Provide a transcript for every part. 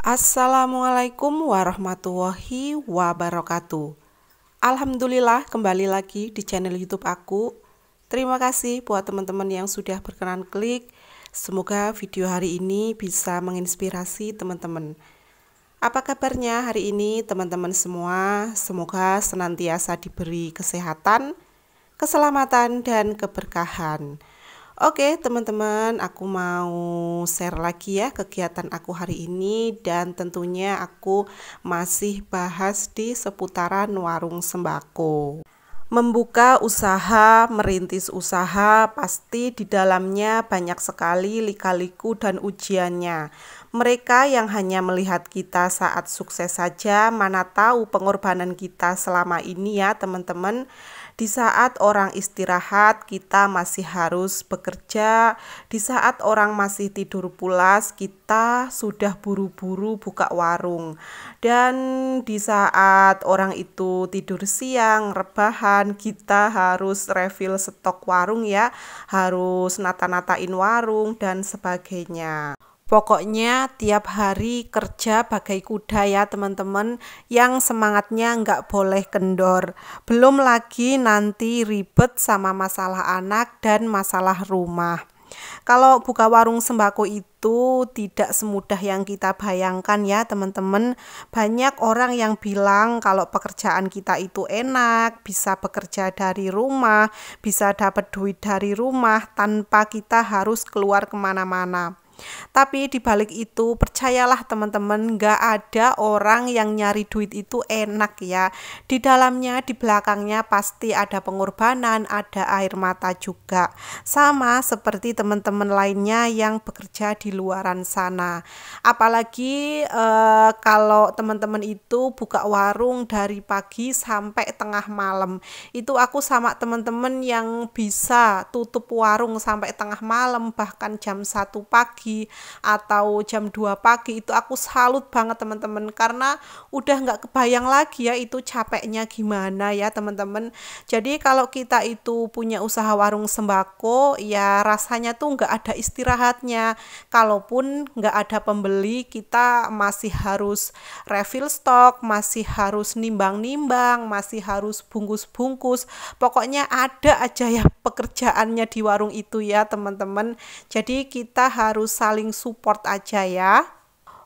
Assalamualaikum warahmatullahi wabarakatuh. Alhamdulillah kembali lagi di channel YouTube aku. Terima kasih buat teman-teman yang sudah berkenan klik. Semoga video hari ini bisa menginspirasi teman-teman. Apa kabarnya hari ini teman-teman semua? Semoga senantiasa diberi kesehatan, keselamatan, dan keberkahan. Oke teman-teman, aku mau share lagi ya kegiatan aku hari ini, dan tentunya aku masih bahas di seputaran warung sembako. Membuka usaha, merintis usaha, pasti di dalamnya banyak sekali lika-liku dan ujiannya. Mereka yang hanya melihat kita saat sukses saja, mana tahu pengorbanan kita selama ini ya teman-teman. Di saat orang istirahat, kita masih harus bekerja. Di saat orang masih tidur pulas, kita sudah buru-buru buka warung. Dan di saat orang itu tidur siang, rebahan, kita harus refill stok warung ya, harus nata-natain warung dan sebagainya. Pokoknya tiap hari kerja bagai kuda ya teman-teman, yang semangatnya nggak boleh kendor. Belum lagi nanti ribet sama masalah anak dan masalah rumah. Kalau buka warung sembako itu tidak semudah yang kita bayangkan ya teman-teman. Banyak orang yang bilang kalau pekerjaan kita itu enak, bisa bekerja dari rumah, bisa dapat duit dari rumah tanpa kita harus keluar kemana-mana. Tapi dibalik itu percayalah teman-teman, nggak ada orang yang nyari duit itu enak ya. Di dalamnya, di belakangnya pasti ada pengorbanan, ada air mata juga. Sama seperti teman-teman lainnya yang bekerja di luaran sana. Apalagi kalau teman-teman itu buka warung dari pagi sampai tengah malam. Itu aku sama teman-teman yang bisa tutup warung sampai tengah malam, bahkan jam 1 pagi atau jam 2 pagi. Itu aku salut banget teman-teman, karena udah nggak kebayang lagi ya itu capeknya gimana ya teman-teman. Jadi kalau kita itu punya usaha warung sembako ya rasanya tuh nggak ada istirahatnya. Kalaupun nggak ada pembeli, kita masih harus refill stok, masih harus nimbang-nimbang, masih harus bungkus-bungkus. Pokoknya ada aja ya pekerjaannya di warung itu ya teman-teman. Jadi kita harus saling support aja ya.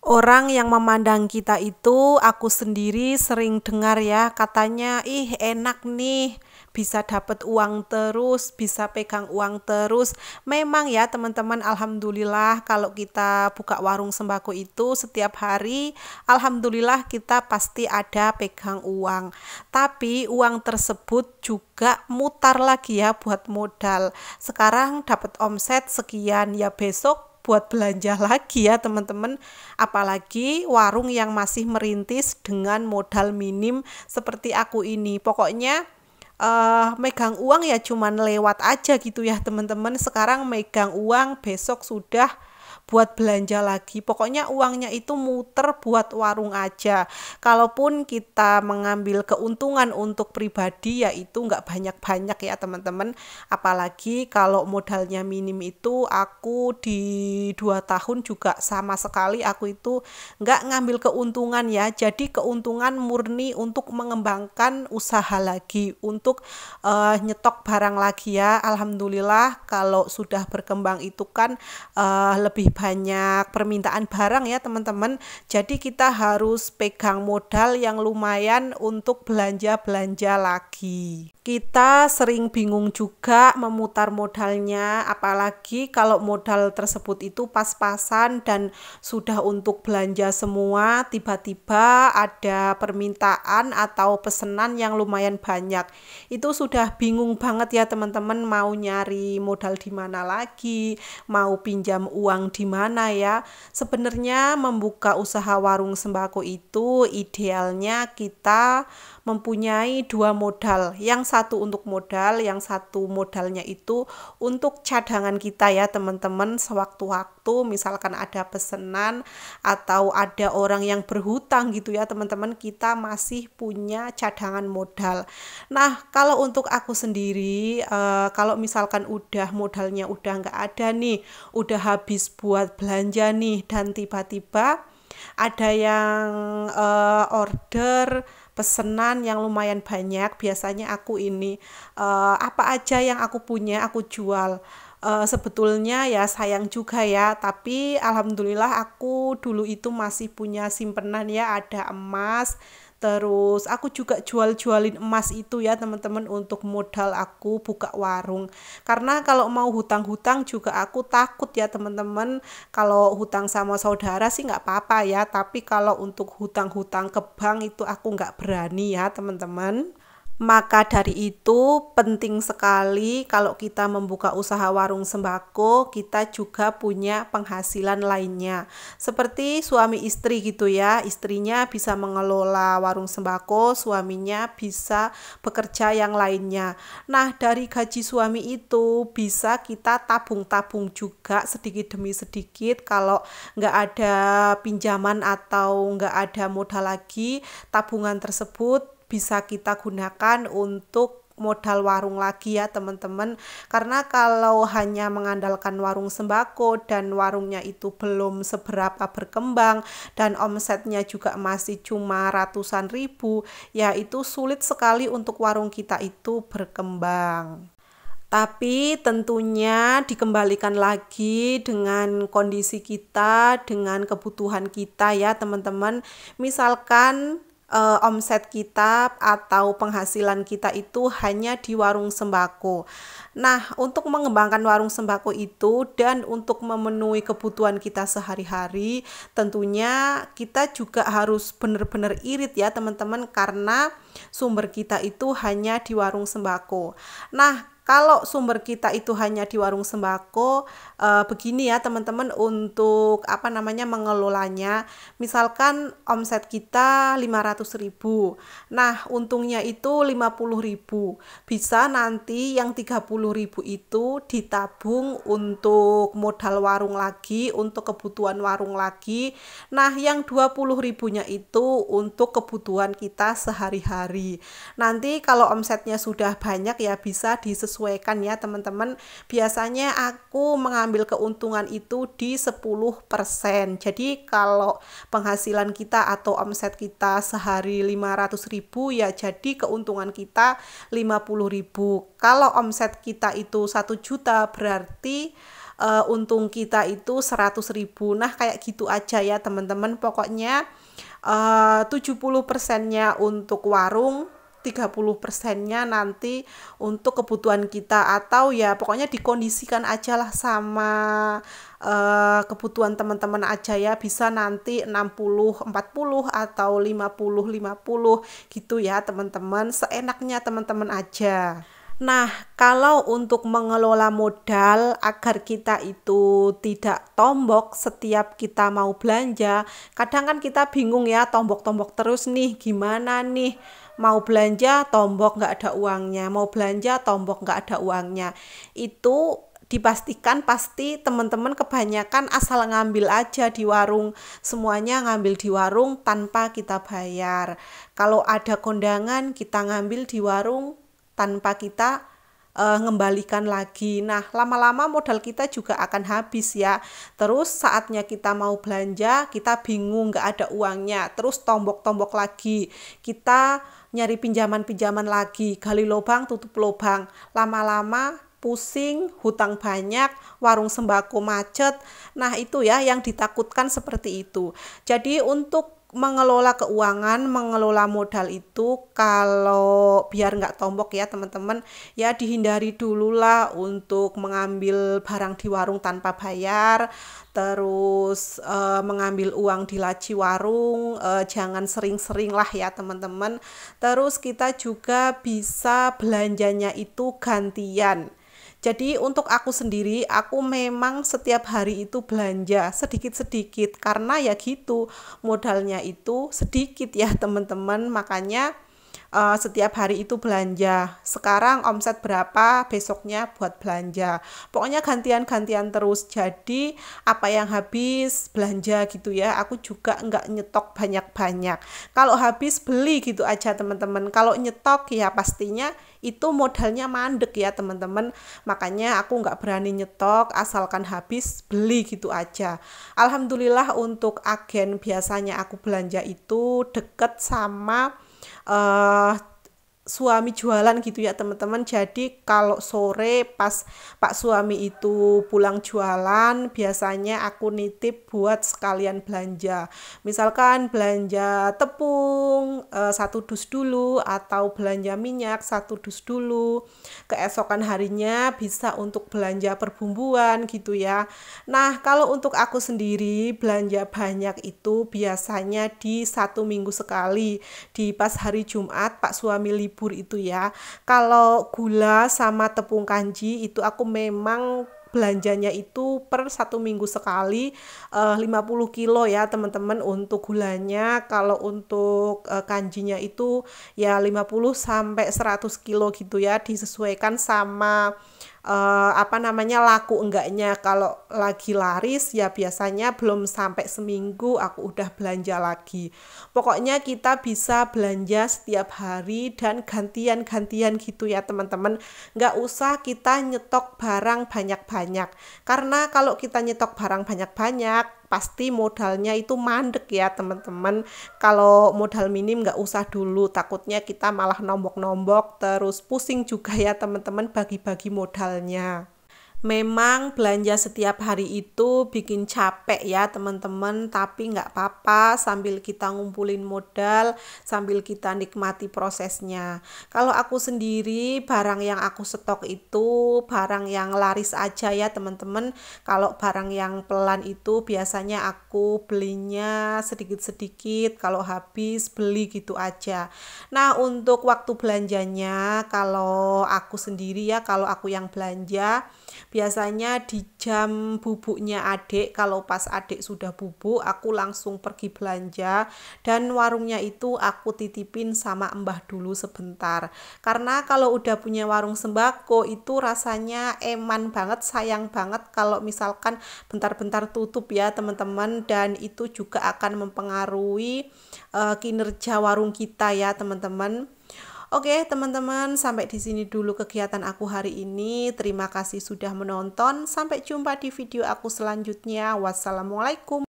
Orang yang memandang kita itu, aku sendiri sering dengar ya, katanya ih enak nih, bisa dapat uang terus, bisa pegang uang terus. Memang ya teman-teman, alhamdulillah kalau kita buka warung sembako itu setiap hari, alhamdulillah kita pasti ada pegang uang. Tapi uang tersebut juga mutar lagi ya buat modal. Sekarang dapat omset sekian, ya besok buat belanja lagi ya teman-teman. Apalagi warung yang masih merintis dengan modal minim seperti aku ini. Pokoknya megang uang ya cuman lewat aja gitu ya teman-teman. Sekarang megang uang, besok sudah buat belanja lagi. Pokoknya uangnya itu muter buat warung aja. Kalaupun kita mengambil keuntungan untuk pribadi ya itu nggak banyak-banyak ya teman-teman. Apalagi kalau modalnya minim, itu aku di 2 tahun juga sama sekali aku itu nggak ngambil keuntungan ya. Jadi keuntungan murni untuk mengembangkan usaha lagi, untuk nyetok barang lagi ya. Alhamdulillah kalau sudah berkembang itu kan lebih banyak permintaan barang ya teman-teman. Jadi kita harus pegang modal yang lumayan untuk belanja-belanja lagi. Kita sering bingung juga memutar modalnya, apalagi kalau modal tersebut itu pas-pasan dan sudah untuk belanja semua, tiba-tiba ada permintaan atau pesanan yang lumayan banyak. Itu sudah bingung banget ya teman-teman, mau nyari modal di mana lagi, mau pinjam uang di mana ya. Sebenarnya membuka usaha warung sembako itu idealnya kita mempunyai 2 modal. Yang satu untuk modal, yang satu modalnya itu untuk cadangan kita ya teman-teman. Sewaktu-waktu misalkan ada pesanan atau ada orang yang berhutang gitu ya teman-teman, kita masih punya cadangan modal. Nah kalau untuk aku sendiri, kalau misalkan udah modalnya udah nggak ada nih, udah habis buat belanja nih, dan tiba-tiba ada yang order pesanan yang lumayan banyak. Biasanya aku ini apa aja yang aku punya aku jual. Sebetulnya ya sayang juga ya, tapi alhamdulillah aku dulu itu masih punya simpenan ya, ada emas. Terus aku juga jual-jualin emas itu ya teman-teman untuk modal aku buka warung. Karena kalau mau hutang-hutang juga aku takut ya teman-teman. Kalau hutang sama saudara sih nggak apa-apa ya, tapi kalau untuk hutang-hutang ke bank itu aku nggak berani ya teman-teman. Maka dari itu penting sekali kalau kita membuka usaha warung sembako, kita juga punya penghasilan lainnya. Seperti suami istri gitu ya, istrinya bisa mengelola warung sembako, suaminya bisa bekerja yang lainnya. Nah, dari gaji suami itu bisa kita tabung-tabung juga sedikit demi sedikit. Kalau nggak ada pinjaman atau nggak ada modal lagi, tabungan tersebut bisa kita gunakan untuk modal warung lagi ya teman-teman. Karena kalau hanya mengandalkan warung sembako dan warungnya itu belum seberapa berkembang dan omsetnya juga masih cuma ratusan ribu, ya itu sulit sekali untuk warung kita itu berkembang. Tapi tentunya dikembalikan lagi dengan kondisi kita, dengan kebutuhan kita ya teman-teman. Misalkan omset kita atau penghasilan kita itu hanya di warung sembako. Nah, untuk mengembangkan warung sembako itu dan untuk memenuhi kebutuhan kita sehari-hari, tentunya kita juga harus benar-benar irit ya teman-teman, karena sumber kita itu hanya di warung sembako. Nah, kalau sumber kita itu hanya di warung sembako, begini ya teman-teman untuk apa namanya mengelolanya. Misalkan omset kita 500.000. Nah, untungnya itu 50.000. Bisa nanti yang 30.000 itu ditabung untuk modal warung lagi, untuk kebutuhan warung lagi. Nah, yang 20.000-nya itu untuk kebutuhan kita sehari-hari. Nanti kalau omsetnya sudah banyak ya bisa disesuaikan ya teman-teman. Biasanya aku mengambil keuntungan itu di 10%. Jadi kalau penghasilan kita atau omset kita sehari 500.000 ya jadi keuntungan kita 50.000. Kalau omset kita itu 1 juta berarti untung kita itu 100.000. Nah kayak gitu aja ya teman-teman. Pokoknya 70%-nya untuk warung, 30%-nya nanti untuk kebutuhan kita, atau ya pokoknya dikondisikan aja lah sama kebutuhan teman-teman aja ya, bisa nanti 60-40 atau 50-50 gitu ya teman-teman, seenaknya teman-teman aja. Nah, kalau untuk mengelola modal agar kita itu tidak tombok setiap kita mau belanja, kadang kan kita bingung ya, tombok-tombok terus nih, gimana nih? Mau belanja, tombok nggak ada uangnya. Mau belanja, tombok nggak ada uangnya. Itu dipastikan pasti teman-teman kebanyakan asal ngambil aja di warung. Semuanya ngambil di warung tanpa kita bayar. Kalau ada kondangan, kita ngambil di warung tanpa kita ngembalikan lagi. Nah, lama-lama modal kita juga akan habis ya. Terus saatnya kita mau belanja, kita bingung nggak ada uangnya. Terus tombok-tombok lagi. Kita nyari pinjaman-pinjaman lagi. Gali lubang, tutup lubang. Lama-lama pusing, hutang banyak, warung sembako macet. Nah, itu ya yang ditakutkan seperti itu. Jadi untuk mengelola keuangan, mengelola modal itu kalau biar nggak tombok ya teman-teman, ya dihindari dulu lah untuk mengambil barang di warung tanpa bayar, terus mengambil uang di laci warung, jangan sering-sering lah ya teman-teman. Terus kita juga bisa belanjanya itu gantian. Jadi untuk aku sendiri, aku memang setiap hari itu belanja sedikit-sedikit karena ya gitu, modalnya itu sedikit ya teman-teman. Makanya setiap hari itu belanja. Sekarang omset berapa, besoknya buat belanja. Pokoknya gantian-gantian terus. Jadi apa yang habis belanja gitu ya. Aku juga nggak nyetok banyak-banyak. Kalau habis beli gitu aja teman-teman. Kalau nyetok ya pastinya itu modalnya mandek ya teman-teman. Makanya aku nggak berani nyetok, asalkan habis beli gitu aja. Alhamdulillah untuk agen biasanya aku belanja itu deket sama suami jualan gitu ya teman-teman. Jadi kalau sore pas Pak suami itu pulang jualan, biasanya aku nitip buat sekalian belanja. Misalkan belanja tepung satu dus dulu, atau belanja minyak satu dus dulu. Keesokan harinya bisa untuk belanja perbumbuan gitu ya. Nah, kalau untuk aku sendiri belanja banyak itu biasanya di 1 minggu sekali, di pas hari Jumat Pak suami libur itu ya. Kalau gula sama tepung kanji itu aku memang belanjanya itu per 1 minggu sekali, 50 kilo ya teman-teman untuk gulanya. Kalau untuk kanjinya itu ya 50 sampai 100 kilo gitu ya, disesuaikan sama laku enggaknya. Kalau lagi laris ya biasanya belum sampai seminggu aku udah belanja lagi. Pokoknya kita bisa belanja setiap hari dan gantian-gantian gitu ya teman-teman. Nggak usah kita nyetok barang banyak-banyak, karena kalau kita nyetok barang banyak-banyak pasti modalnya itu mandek ya teman-teman. Kalau modal minim nggak usah dulu, takutnya kita malah nombok-nombok terus pusing juga ya teman-teman bagi-bagi modalnya. Memang belanja setiap hari itu bikin capek ya teman-teman, tapi nggak apa-apa sambil kita ngumpulin modal, sambil kita nikmati prosesnya. Kalau aku sendiri barang yang aku stok itu barang yang laris aja ya teman-teman. Kalau barang yang pelan itu biasanya aku belinya sedikit-sedikit, kalau habis beli gitu aja. Nah, untuk waktu belanjanya kalau aku sendiri ya, kalau aku yang belanja biasanya di jam bubuknya adik. Kalau pas adik sudah bubuk, aku langsung pergi belanja, dan warungnya itu aku titipin sama mbah dulu sebentar. Karena kalau udah punya warung sembako itu rasanya eman banget, sayang banget kalau misalkan bentar-bentar tutup ya teman-teman, dan itu juga akan mempengaruhi kinerja warung kita ya teman-teman. Oke, teman-teman, sampai di sini dulu kegiatan aku hari ini. Terima kasih sudah menonton. Sampai jumpa di video aku selanjutnya. Wassalamualaikum.